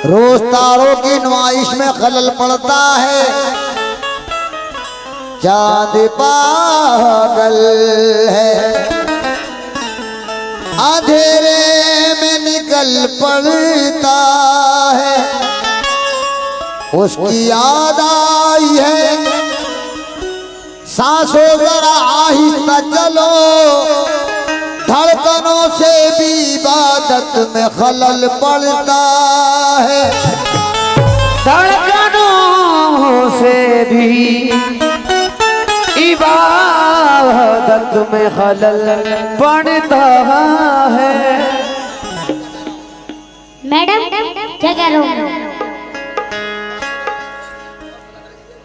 रोज तारों की नुमाइश में खलल पड़ता है, चांद पागल है, अंधेरे में निकल पड़ता है, उसकी याद आई है, सांसों जरा आहिस्ता चलो, धड़कनों से भी इबादत में खलल पड़ता है, धड़कनों से भी इबादत में खलल पड़ता है। मैडम क्या कह रहे हो?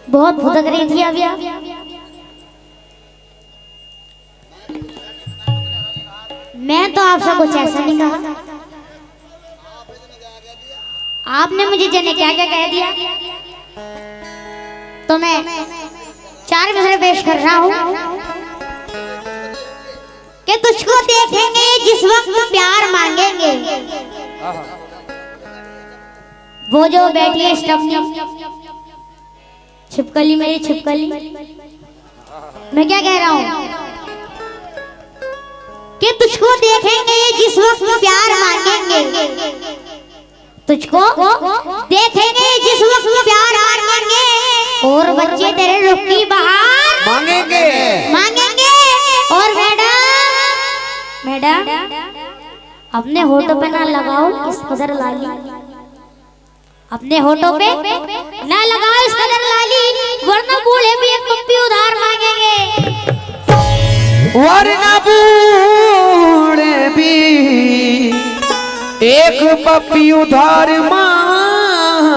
बहुत भुदक रही थी अभी आप। मैं तो आपसे कुछ ऐसा नहीं कहा, आपने मुझे जाने क्या क्या कह दिया। तो मैं 4 मिसरे पेश कर रहा हूँ कि तुझको देखेंगे जिस वक्त प्यार मांगेंगे, वो जो बैठी है स्टपनी छिपकली, मेरी छिपकली। मैं क्या कह रहा हूँ कि तुझको देखेंगे जिस वक्त प्यार मांगेंगे, तुझको देखेंगे जिस वक्त प्यार मांगेंगे, और बच्चे तेरे रुख की बहार मांगेंगे मांगेंगे। और मैडम अपने होठों पे ना लगाओ इस कदर लाली, अपने होठों पे ना लगाओ इस कदर लाली, वरना बूढ़े भी एक पप्पी उधार मांगेंगे, वरना बूढ़े भी एक पप्पी उधार मांगेंगे।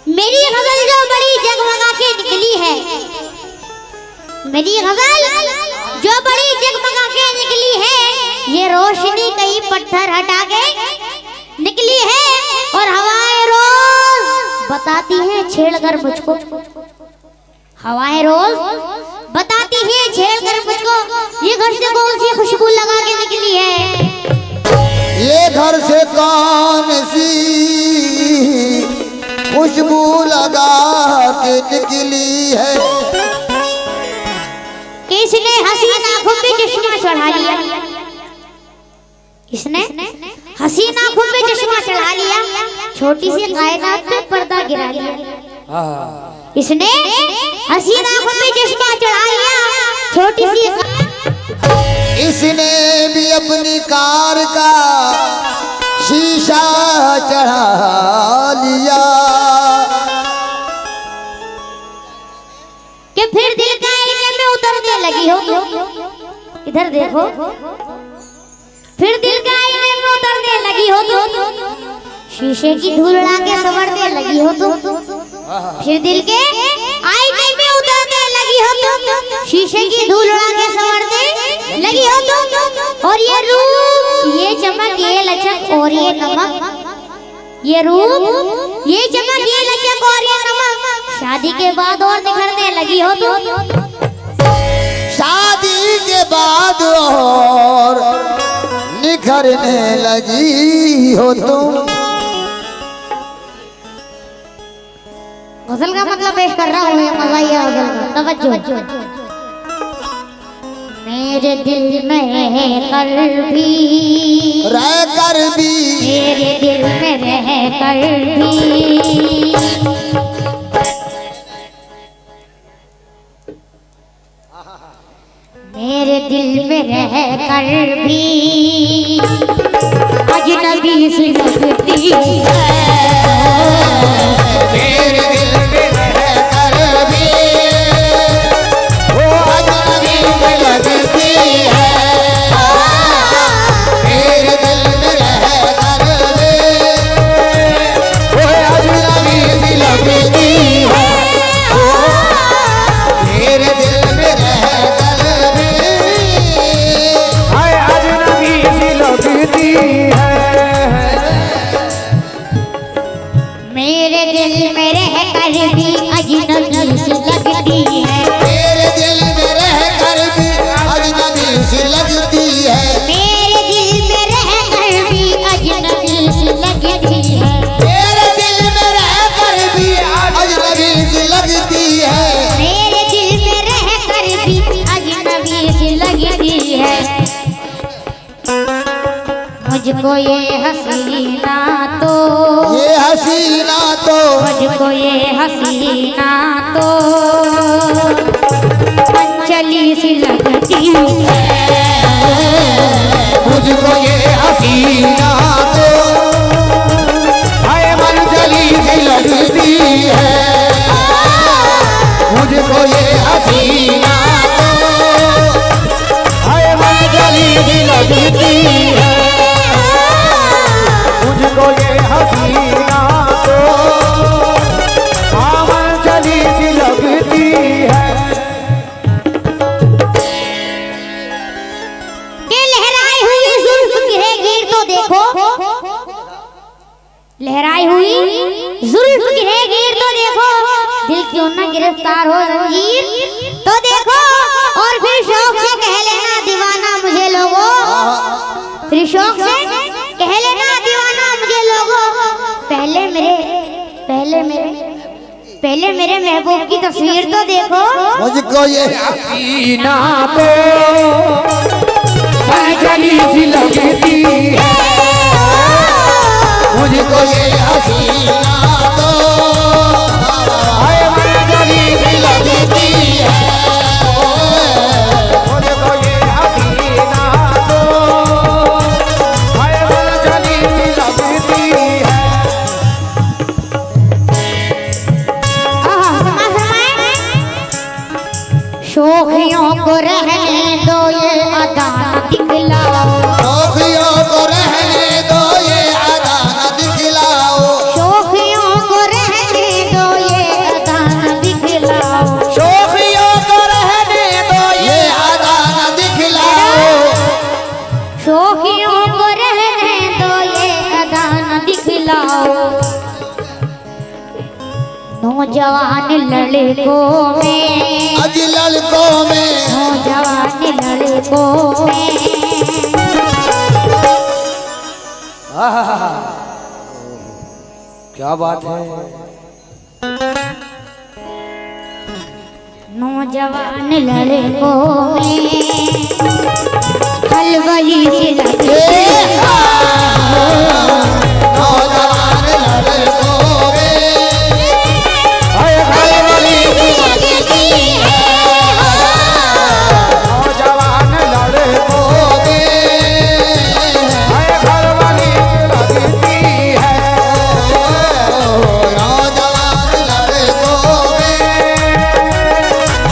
मेरी गजल जो बड़ी जगमगा के निकली है, मेरी गजल जो बड़ी जगमगा के निकली है, ये रोशनी कई पत्थर हटा के निकली है, और हवाएं रोज बताती हैं छेड़कर मुझको, हवाएं रोज बताती हैं छेड़कर मुझको, ये घर से कौन सी खुशबू लगा के निकली है, ये घर से कौन सी खुशबू लगा के निकली है, किसने हसीन आंखों पे चश्मा चढ़ा लिया, इसने हसीन आंखों पे चश्मा चढ़ा लिया, छोटी सी कायनात पे पर्दा गिरा लिया, इसने हसीन आंखों पे चश्मा चढ़ा लिया, छोटी सी इसने भी अपनी कार का शीशा चढ़ा लिया, कि फिर दिल का आईने में उतरने लगी हो, इधर देखो, फिर दिल का आईने में उतरने लगी हो, शीशे की धूल उड़ा के संवरने लगी हो, फिर दिल के आईने में उतरने लगी हो, शीशे की धूल उड़ा के संवरने लगी हो, और ये रूप ये चमक ये लचक और ये नमक, ये रूप ये चमक ये लचक और ये नमक शादी के बाद और निखरने लगी हो, शादी के बाद और निखरने लगी हो तुम। गजल का मतलब पेश कर रहा हूँ, मजा ही है गजल का, तवज्जो। मेरे दिल में रहकर भी, मेरे दिल में रहकर भी, मेरे दिल में रहकर भी अजनबी सी लगती है, मेरे दिल में रहकर भी वो अजनबी लगती है, मेरे दिल में रहकर भी वो अजनबी लगती है, मेरे दिल में रहकर भी है। मेरे दिल में रह कर भी अजनबी सी लगती है। मेरे दिल में रह कर भी अजनबी सी लगती है। मेरे दिल में रह कर भी अजनबी सी लगती है। मेरे दिल में रह कर भी अजनबी सी लगती है। मेरे दिल में रह कर भी अजनबी सी लगती है। मुझको ये हसीना तो मुझको ये हसीना तो अंजलि सी लगती है। मुझको ये हसीना तो हाय मंजली सी लगती है। मुझको ये हसीना तो हाय मंजली सी लगती है। मुझको ये हसीना तो आमन चली सी लगती है। के लहराई हुई जुल्फ गिरेगी तो देखो, लहराई हुई जुल्फ गिरेगी तो देखो, दिल क्यों न गिरफ्तार हो जंजीर तो देखो। और फिर शौक से कह लेना दीवाना मुझे लोगो, फिर शौक से कह लेना दीवाना मुझे लोगो। पहले मेरे महबूब की तस्वीर तो देखो। मुझको ये हसीना तो अंजलि सी लगती है। मुझको ये हसीना तो हाय मंजली सी लगती है। मुझको ये हसीना तो हाय मंजली सी लगती है। शोखियों को रहने दो ये अदा न दिखलाओ। शोखियों को रहने दो ये अदा न दिखलाओ। शोखियों को रहने दो ये अदा न दिखलाओ। शोखियों को रहने दो ये अदा न दिखलाओ। शोखियों को रहने दो ये अदा न दिखलाओ। नौजवान लड़कों में अज लड़कों में नौजवान लड़कों में क्या बात है। नौजवान लड़कों में खलबली सी लगती है। नौजवान लड़कों में खलबली सी लगती है। नौजवान लड़कों में खलबली लगती है। नौजवान लड़कों में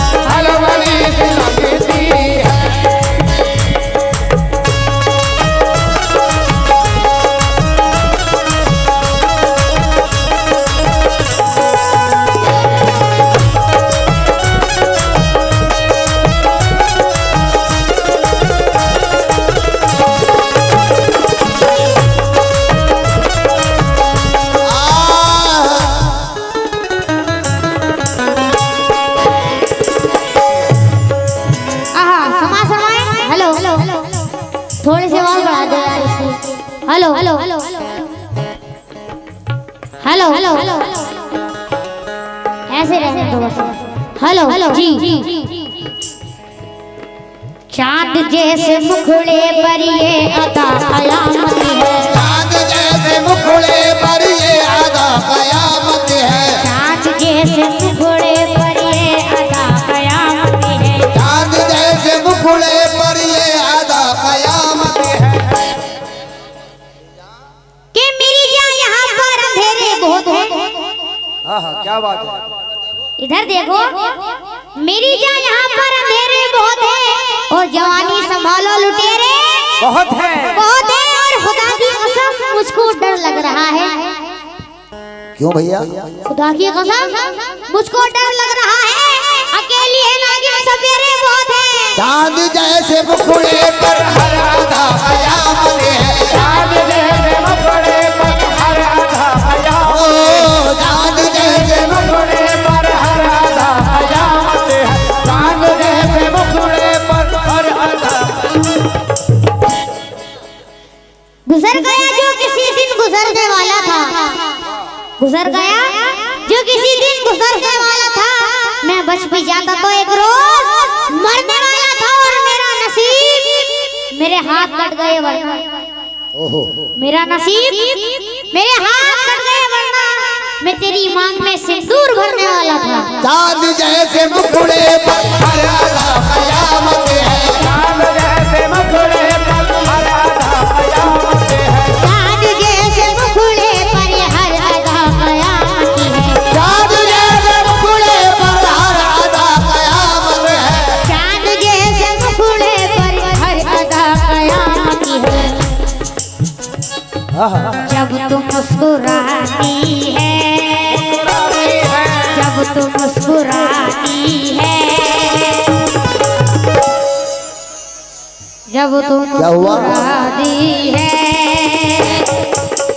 खलबली लगती है। थोड़े से आवाज बढ़ा दो यार इसकी। Hello hello hello hello hello ऐसे रहने दो बस। हेलो हेलो जी। चांद जैसे मुखड़े पर ये अदा कयामत है। चांद जैसे मुखड़े पर ये अदा कयामत है। चांद जैसे मुखड़े पर ये अदा कयामत है। चांद जैसे मुखड़े पर ये अदा कयामत है। कि मेरी जान यहाँ पर अंधेरे बहुत है। क्या बात है। इधर देखो मेरी जान यहाँ पर अंधेरे बहुत है और जवानी संभालो लुटेरे बहुत है। बहुत है। और खुदा की कसम मुझको डर लग रहा है। क्यों भैया? खुदा की कसम मुझको डर लग रहा है। अकेली है नागिन सवेरे बहुत है। चांद जैसे मुखड़े पर हर आधा कयामत है। गया जो किसी दिन गुजरने वाला था, गुजर गया जो किसी दिन गुजरने वाला था। मैं बच भी जाता तो एक रोज मरने वाला था, और मेरा नसीब मेरे हाथ कट गए वरना, मेरा नसीब मेरे हाथ कट गए वरना मैं तेरी मांग में सिंदूर भरने वाला था। चांद जैसे मुखड़े पर हर आधा कयामत है, चांद जैसे मुखड़े पर हर आधा कयामत है, चांद जैसे मुखड़े पर हर आधा कयामत है, चांद जैसे मुखड़े पर हर आधा कयामत है, चांद जैसे मुखड़े पर हर आधा कयामत है। जब तुम मुस्कुराती है, जब तुम मुस्कुराती है, जब तुम क्या हुआ? मुस्कुराती है,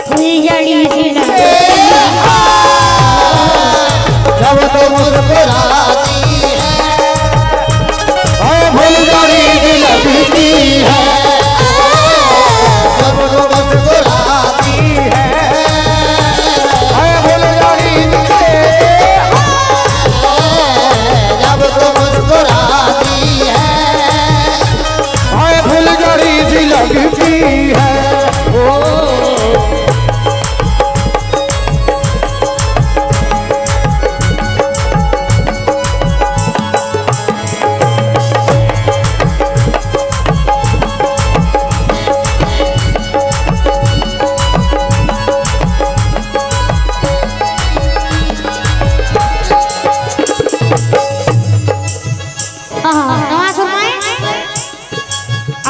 फुलझड़ी सी लगती जब तो मुस्कुराती है और फुलझड़ी सी लगती है, जब तो मुस्कुराती है हाय फुलझड़ी जब तो मुस्कुराती है। हाय फुलझड़ी सी लगती है।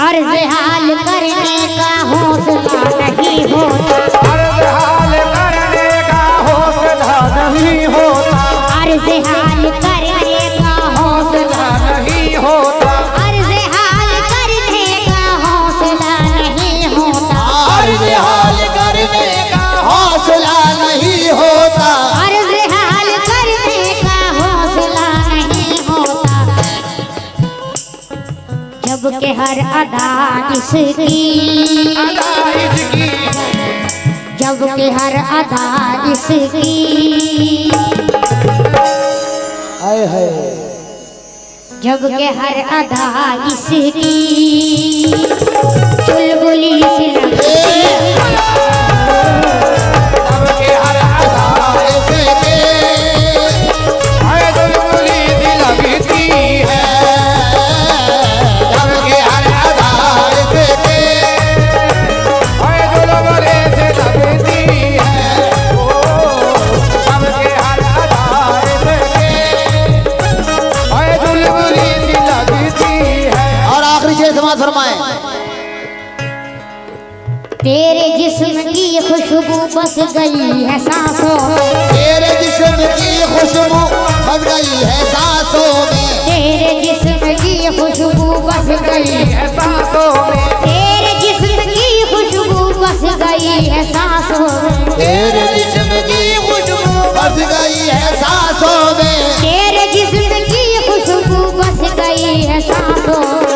अर्ज़ हाल करने का हौसला नहीं होता, अर्ज़ हाल करने का हौसला नहीं होता, अर्ज़ हाल करने का हौसला, नहीं होता, अर्ज़ हाल करने का हौसला नहीं होता, अर्ज़ हाल करने का हौसला नहीं होता, अर्ज़ हाल करने का हौसला नहीं होता। जब के हर अदा इसकी, अदा इसकी, जब के हर अदा इसकी, आए है जब के हर अदा इसकी चुलबुली सी लगती सबके हर अदा इसके हाय चुलबुली सी लगती है, जब के हर अदा इसके हाय चुलबुली सी लगती है, सबके हर अदा इसके हाय चुलबुली सी लगती है। और आखिरी शेर समाज फरमाए। तेरे जिस्म की खुशबू बस गई है सांसों में, तेरे जिस्म की खुशबू बस गई है सांसों में, तेरे जिस्म की खुशबू बस गई है, एहसासों में, तेरे जिस्म की खुशबू बस गई है सांसों में, तेरे जिस्म की खुशबू बस गई है सांसों में, तेरे जिस्म की खुशबू बस गई है सांसों में।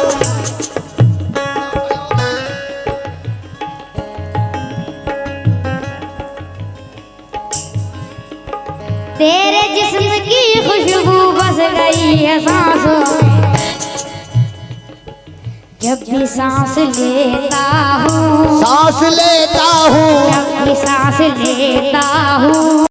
तेरे जिस्म की खुशबू बस गई है सांसों में। जब भी सांस लेता हूँ, सांस लेता हूँ जब भी सांस लेता हूँ,